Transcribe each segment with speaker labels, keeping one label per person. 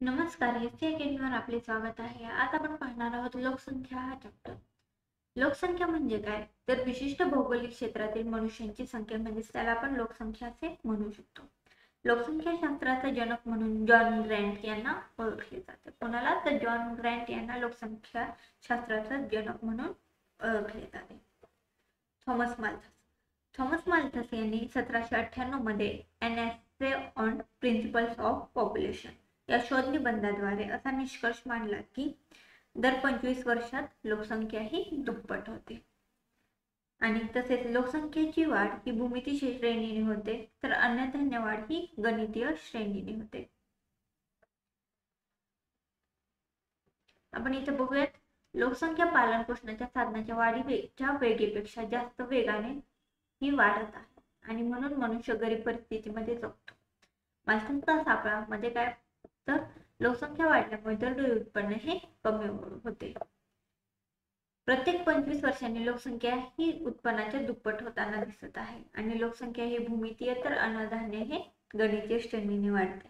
Speaker 1: नमस्कार, एस अकॅडमीवर आपले स्वागत आहे. आज आपण पाहणार आहोत लोकसंख्या हा चॅप्टर. लोकसंख्या म्हणजे काय? तर विशिष्ट भौगोलिक क्षेत्रातील मनुष्यांची संख्या म्हणजेच त्याला आपण लोकसंख्या असे म्हणू शकतो. लोकसंख्या शास्त्राचा जनक म्हणून जॉन ग्रँट यांना ओळखले जाते. कोणाला? तर जॉन ग्रँट यांना लोकसंख्या शास्त्राचा जनक म्हणून ओळखले जाते. Thomas Malthus. थॉमस माल्थस यांनी 1798 मध्ये an essay on principles of population या शोध निबंधाद्वारे असा निष्कर्ष मांडला की दर 25 वर्षात लोकसंख्या ही दुप्पट होते. आणि तसेच लोकसंख्येची वाढ ही भूमितीय श्रेणीने होते तर अन्नधान्य वाढ ही गणितीय श्रेणीने होते. आपण इथे बघूयात, लोकसंख्या पालन पोषणाच्या साधनाच्या वाढीच्या वेगेपेक्षा जास्त वेगाने ही वाढत आहे आणि म्हणून मनुष्य गरीब परिस्थितीमध्ये जगतो. मालथसचा सापळा मध्ये काय? तर लोकसंख्या वाढल्यामुळे दरडोई उत्पन्न हे कमी होते. प्रत्येक 25 वर्षांनी लोकसंख्या ही उत्पन्नाच्या दुप्पट होताना दिसत आहे आणि लोकसंख्या ही भूमितीय तर अन्नधान्य हे गणितीय श्रेणीने वाढते.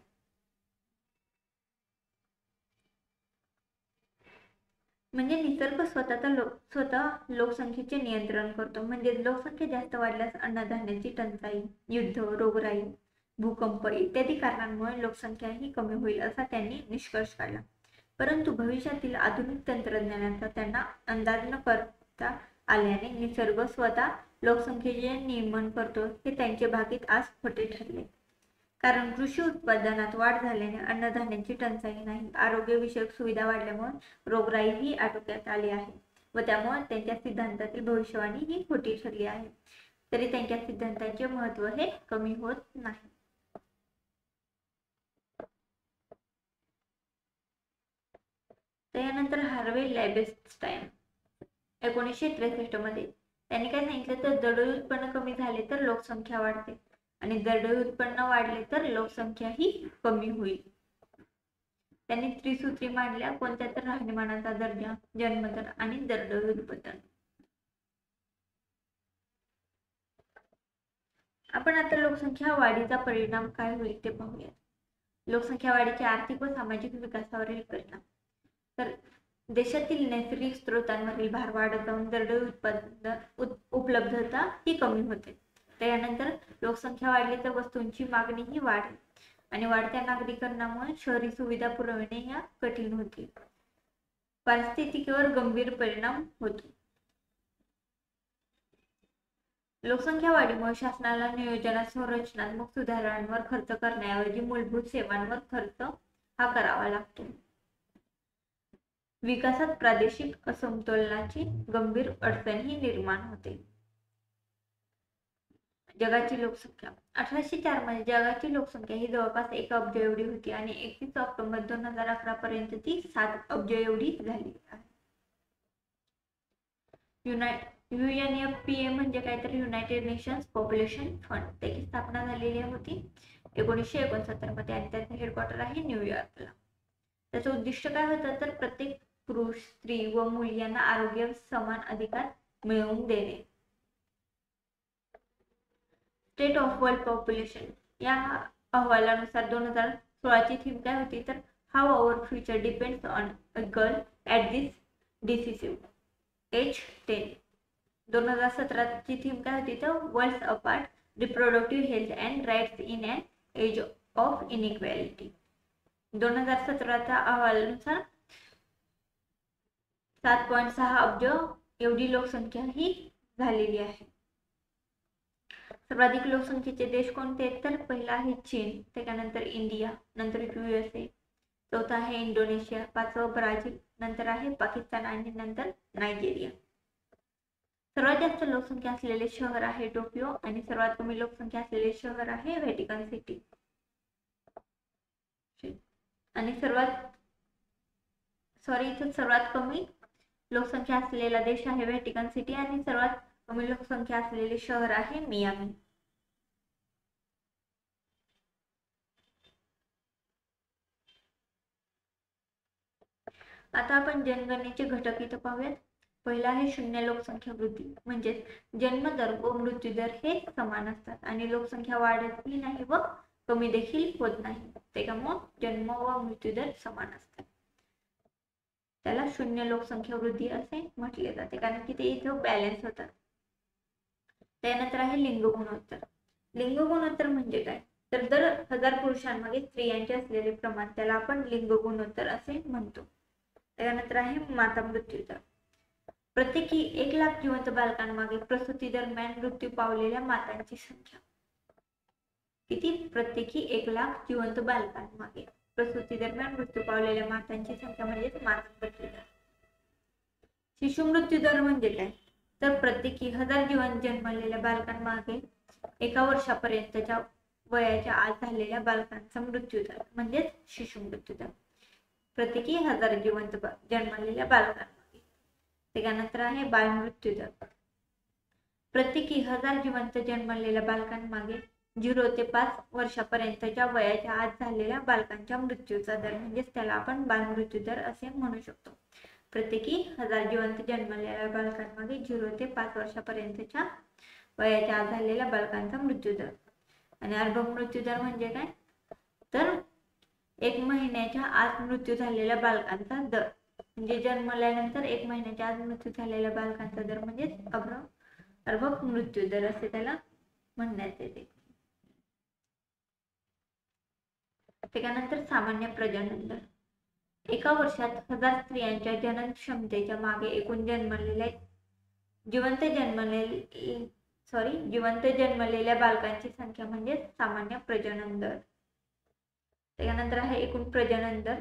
Speaker 1: म्हणजे निसर्ग स्वतः लोकसंख्येचे नियंत्रण करतो. म्हणजे लोकसंख्या जास्त वाढल्यास अन्नधान्याची टंचाई, युद्ध, रोगराई, भूकंप इत्यादी कारणांमुळे लोकसंख्या ही कमी होईल असा त्यांनी निष्कर्ष काढला. परंतु भविष्यातील आधुनिक तंत्रज्ञानाचा त्यांना अंदाज न करता आल्याने निसर्ग स्वतः लोकसंख्येचे नियमन करतो हे त्यांचे भाकीत आज खोटे ठरले. कारण कृषी उत्पादनात वाढ झाल्याने अन्नधान्याची टंचाई नाही, आरोग्यविषयक सुविधा वाढल्यामुळे रोगराई ही आटोक्यात आली आहे व त्यामुळे त्यांच्या सिद्धांतातील भविष्यवाणी ही खोटी ठरली आहे. तरी त्यांच्या सिद्धांताचे महत्त्व हे कमी होत नाही. त्यानंतर हार्वे लॅबेस्टाईन 1963 मध्ये त्यांनी काय सांगितलं, तर दरडोई उत्पन्न कमी झाले तर लोकसंख्या वाढते आणि दरडोई उत्पन्न वाढले तर लोकसंख्या ही कमी होईल. त्यांनी त्रिसूत्री मांडल्या, कोणत्या? तर राहणीमानाचा दर्जा, जन्मदर आणि दरडोई उत्पन्न. आपण आता लोकसंख्या वाढीचा परिणाम काय होईल ते पाहूया. लोकसंख्या वाढीचे आर्थिक व सामाजिक विकासावरील परिणाम. तर देशातील नैसर्गिक स्रोतांवरील भार वाढत जाऊन दरडोई उपलब्धता ही कमी होते. त्यानंतर लोकसंख्या वाढली तर वस्तूंची मागणी ही वाढेल आणि वाढत्या नागरीकरणामुळे शहरी सुविधा पुरवणे ह्या कठीण होतील. पारिस्थितिकीवर गंभीर परिणाम होतो. लोकसंख्या वाढीमुळे शासनाला नियोजनासह रचनात्मक सुधारणांवर खर्च करण्याऐवजी मूलभूत सेवांवर खर्च हा करावा लागतो. विकासात प्रादेशिक असमतोलनाची गंभीर अडचण ही निर्माण होते. जगाची लोकसंख्या 1804 मध्ये जगाची लोकसंख्या ही जवळपास 1 अब्ज एवढी होती आणि 31 ऑक्टोबर 2011 पर्यंत ती 7 अब्ज एवढी झाली आहे. UNFPA म्हणजे काय? तर युनायटेड नेशन्स पॉप्युलेशन फंड त्याची स्थापना झालेली होती 1969 मध्ये आणि त्याचं हेडक्वार्टर आहे न्यूयॉर्कला. त्याचं उद्दिष्ट काय होतं? तर प्रत्येक पुरुष, स्त्री व मुली यांना आरोग्य समान अधिकार मिळवून देणे. स्टेट ऑफ वर्ल्ड पॉप्युलेशन या अहवालानुसार 2016 ची थीम काय होती? तर how our future depends on a girl at this decisive age 10. 2017 ची थीम काय होती? तर worlds apart reproductive health and rights in an age of inequality. 2017च्या अहवालानुसार 7.6 अब्ज एवढी लोकसंख्या ही झालेली आहे. सर्वाधिक लोकसंख्येचे देश कोणते आहेत? तर पहिला आहे चीन, त्याच्यानंतर इंडिया, नंतर USA, चौथा आहे इंडोनेशिया, पाचवं ब्राझील, नंतर आहे पाकिस्तान आणि नंतर नायजेरिया. सर्वात जास्त लोकसंख्या असलेले शहर आहे टोकियो आणि सर्वात कमी लोकसंख्या असलेले शहर आहे व्हॅटिकन सिटी. आणि सर्वात कमी लोकसंख्या असलेला देश आहे व्हॅटिकन सिटी आणि सर्वात कमी लोकसंख्या असलेले शहर आहे मियामी. आता आपण जनगणनेचे घटक इथं पाहूयात. पहिला आहे शून्य लोकसंख्या वृद्धी, म्हणजे जन्मदर व मृत्यूदर हे समान असतात आणि लोकसंख्या वाढतही नाही व कमी देखील होत नाही. त्याच्यामुळे जन्म व मृत्यूदर समान असतात. त्याला शून्य लोकसंख्या वृद्धी असे म्हटले जाते, कारण की ते इथं बॅलन्स होतात. त्यानंतर आहे लिंग गुणोत्तर. लिंग गुणोत्तर म्हणजे काय, तर दर 1000 पुरुषांमागे स्त्रियांचे असलेले प्रमाण त्याला आपण लिंग गुणोत्तर असे म्हणतो. त्यानंतर आहे माता मृत्यू दर. प्रत्येकी 1,00,000 जिवंत बालकांमागे प्रसूती दरम्यान मृत्यू पावलेल्या मातांची संख्या किती? प्रत्येकी 1,00,000 जिवंत बालकांमागे प्रसूती दरम्यान मृत्यू पावलेल्या मातांची संख्या म्हणजे माता मृत्यू दर. शिशु मृत्यू दर म्हणजे काय, तर प्रत्येकी 1000 जिवंत जन्मलेल्या बालकांमागे 1 वर्षापर्यंतच्या वयाच्या आत झालेल्या बालकांचा मृत्यू दर म्हणजे शिशु मृत्यू दर. प्रत्येकी 1000 जिवंत जन्मलेल्या बालकांमागे. त्यानंतर आहे बाल मृत्यू दर. प्रत्येकी 1000 जिवंत जन्मलेल्या बालकांमागे 0 ते 5 वर्षापर्यंतच्या वयाच्या आत झालेल्या बालकांच्या मृत्यूचा दर म्हणजे त्याला आपण बाल मृत्यू दर असे म्हणू शकतो. प्रत्येकी 1000 जिवंत जन्मलेल्या बालकांमागे 0 ते 5 वर्षापर्यंतच्या वयाच्या आत झालेल्या बालकांचा मृत्यू दर. आणि अर्भक मृत्यू दर म्हणजे काय, तर 1 महिन्याच्या आत मृत्यू झालेल्या बालकांचा दर म्हणजे जन्मल्यानंतर 1 महिन्याच्या आत मृत्यू झालेल्या बालकांचा दर म्हणजे अर्भक मृत्यू दर असे त्याला म्हणण्यात येते. त्यानंतर सामान्य प्रजनन दर. एका वर्षात 1000 स्त्रियांच्या जनन क्षमतेच्या मागे एकूण जिवंत जन्मलेल्या बालकांची संख्या म्हणजे सामान्य प्रजनन दर. त्यानंतर आहे एकूण प्रजनन दर.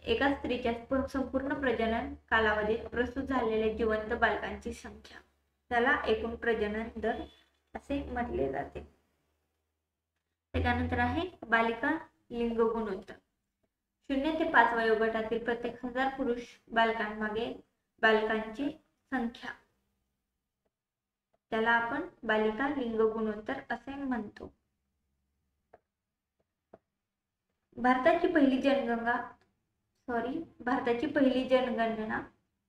Speaker 1: एका स्त्रीच्या संपूर्ण प्रजनन कालावधीत प्रसूत झालेल्या जिवंत बालकांची संख्या त्याला एकूण प्रजनन दर असे म्हटले जाते. त्यानंतर आहे बालिका लिंग गुणोत्तर. 0 ते 5 वयोगटातील प्रत्येक 1000 पुरुष बालकांमागे बालकांची संख्या त्याला आपण बालिका लिंग गुणोत्तर असे म्हणतो. भारताची पहिली जनगणना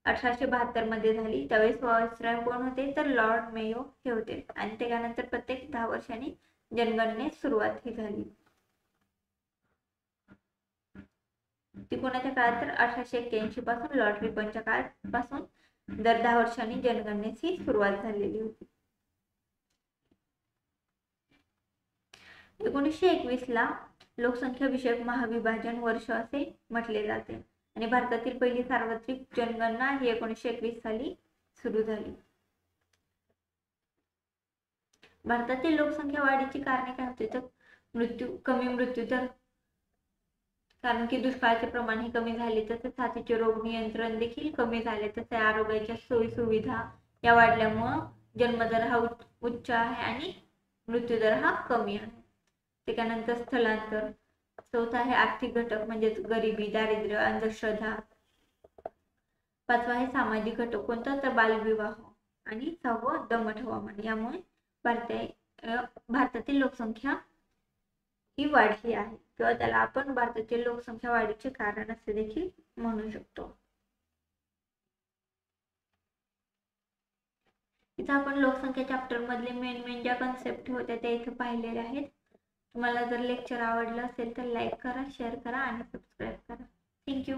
Speaker 1: 1872 मध्ये झाली. त्यावेळेस व्हाईसरॉय कोण होते, तर लॉर्ड मेयो हे होते. आणि त्यानंतर प्रत्येक 10 वर्षांनी जनगणनेस सुरुवात ही झाली. ती कोणाच्या काळात, तर 1881 पासून लॉर्ड रिपनच्या काळापासून दर 10 वर्षांनी जनगणनेची सुरुवात झालेली होती. 1921 ला लोकसंख्या विषयक महाविभाजन वर्ष असे म्हटले जाते. आणि भारतातील पहिली सार्वत्रिक जनगणना ही 1921 साली सुरू झाली. भारतातील लोकसंख्या वाढीची कारणे काय होती, तर कमी मृत्यू दर, कारण की दुष्काळाचे प्रमाण हे कमी झाले, तसेच साथीचे रोग नियंत्रण देखील कमी झाले, तसे आरोग्याच्या सोयी सुविधा या वाढल्यामुळे जन्मदर हा उच्च आहे आणि मृत्यूदर हा कमी आहे. त्यानंतर स्थलांतर. चौथा आहे आर्थिक घटक म्हणजे गरिबी, दारिद्र्य, अंधश्रद्धा. 5वा आहे सामाजिक घटक कोणता, तर बालविवाह. आणि 6वं दमट हवामान. यामुळे भारतातील लोकसंख्या ही वाढली आहे, किंवा त्याला आपण भारतातील लोकसंख्या वाढीचे कारण असे देखील म्हणू शकतो. इथं आपण लोकसंख्या चॅप्टर मधले मेन ज्या कन्सेप्ट होत्या त्या इथे पाहिलेल्या आहेत. तुम्हाला जर लेक्चर आवडलं असेल तर लाईक करा, शेअर करा आणि सबस्क्राईब करा. थँक्यू.